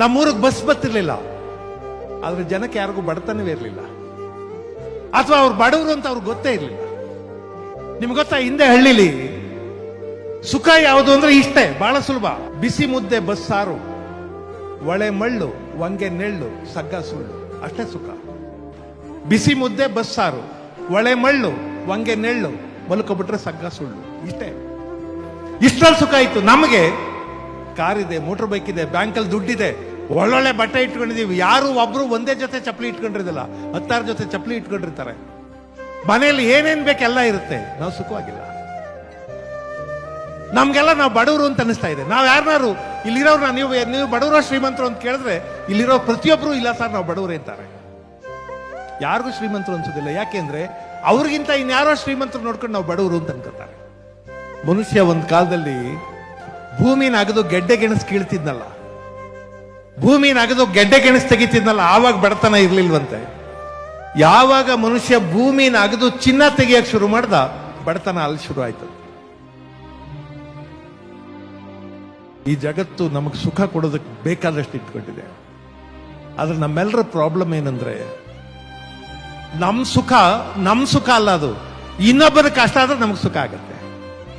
ನಮ್ಮೂರಿಗೆ ಬಸ್ ಬರ್ತಿರ್ಲಿಲ್ಲ, ಆದ್ರೆ ಜನಕ್ಕೆ ಯಾರಿಗೂ ಬಡತನವೇ ಇರಲಿಲ್ಲ, ಅಥವಾ ಅವ್ರು ಬಡವರು ಅಂತ ಅವ್ರಿಗೆ ಗೊತ್ತೇ ಇರಲಿಲ್ಲ. ನಿಮ್ಗೆ ಗೊತ್ತಾ, ಹಿಂದೆ ಹಳ್ಳಿಲಿ ಸುಖ ಯಾವುದು ಅಂದ್ರೆ ಇಷ್ಟೇ, ಬಹಳ ಸುಲಭ. ಬಿಸಿ ಮುದ್ದೆ ಬಸ್ಸಾರು, ಒಳೆ ಮಳ್ಳು, ವಂಗೆ ನೆಳ್ಳು, ಸಗ್ಗ ಸುಳ್ಳು, ಅಷ್ಟೇ ಸುಖ. ಬಿಸಿ ಮುದ್ದೆ ಬಸ್ಸಾರು, ಒಳೆ ಮಳ್ಳು, ವಂಗೆ ನೆಳ್ಳು, ಮಲ್ಕೊಬಿಟ್ರೆ ಸಗ್ಗ ಸುಳ್ಳು, ಇಷ್ಟೇ. ಇಷ್ಟರಲ್ಲಿ ಸುಖ ಇತ್ತು. ನಮಗೆ ಕಾರ್ ಇದೆ, ಮೋಟರ್ ಬೈಕ್ ಇದೆ, ಬ್ಯಾಂಕಲ್ಲಿ ದುಡ್ಡಿದೆ, ಒಳ್ಳೊಳ್ಳೆ ಬಟ್ಟೆ ಇಟ್ಕೊಂಡಿದೀವಿ. ಯಾರು ಒಬ್ರು ಒಂದೇ ಜೊತೆ ಚಪ್ಪಲಿ ಇಟ್ಕೊಂಡಿರೋದಿಲ್ಲ, 10 ಜೊತೆ ಚಪ್ಪಲಿ ಇಟ್ಕೊಂಡಿರ್ತಾರೆ. ಮನೆಯಲ್ಲಿ ಏನೇನ್ ಬೇಕೆಲ್ಲ ಇರುತ್ತೆ. ನಾವು ಸುಖವಾಗಿಲ್ಲ. ನಮ್ಗೆಲ್ಲ ನಾವು ಬಡವರು ಅಂತ ಅನಿಸ್ತಾ ಇದೆ. ನಾವ್ ಯಾರನ್ನಾರು ಇಲ್ಲಿರೋರ್ನ ನೀವು ಬಡವರ ಶ್ರೀಮಂತರು ಅಂತ ಕೇಳಿದ್ರೆ ಇಲ್ಲಿರೋ ಪ್ರತಿಯೊಬ್ರು ಇಲ್ಲ ಸರ್ ನಾವು ಬಡವರೇ ಅಂತಾರೆ. ಯಾರಿಗೂ ಶ್ರೀಮಂತರು ಅನ್ಸೋದಿಲ್ಲ. ಯಾಕೆಂದ್ರೆ ಅವ್ರಿಗಿಂತ ಇನ್ಯಾರೋ ಶ್ರೀಮಂತರು ನೋಡ್ಕೊಂಡು ನಾವು ಬಡವರು ಅಂತ ಅನ್ಕೋತಾರೆ. ಮನುಷ್ಯ ಒಂದ್ ಕಾಲದಲ್ಲಿ ಭೂಮಿನ ಅಗದು ಗೆಡ್ಡೆ ಗೆಣಸ್ ಕೀಳ್ತಿದ್ನಲ್ಲ, ಭೂಮಿನ ಅಗದು ಗೆಡ್ಡೆ ಗೆಣಸ್ ತೆಗಿತಿದ್ನಲ್ಲ, ಆವಾಗ ಬಡತನ ಇರ್ಲಿಲ್ವಂತೆ. ಯಾವಾಗ ಮನುಷ್ಯ ಭೂಮಿನ ಅಗದು ಚಿನ್ನ ತೆಗಿಯಕ್ ಶುರು ಮಾಡ್ದ, ಬಡತನ ಅಲ್ಲಿ ಶುರು ಆಯ್ತು. ಈ ಜಗತ್ತು ನಮಗೆ ಸುಖ ಕೊಡೋದಕ್ಕೆ ಬೇಕಾದಷ್ಟು ಇಟ್ಕೊಂಡಿದೆ. ಆದ್ರೆ ನಮ್ಮೆಲ್ಲರ ಪ್ರಾಬ್ಲಮ್ ಏನಂದ್ರೆ, ನಮ್ ಸುಖ ಅಲ್ಲ, ಅದು ಇನ್ನೊಬ್ಬರ ಕಷ್ಟ ಆದ್ರೆ ನಮಗೆ ಸುಖ ಆಗತ್ತೆ.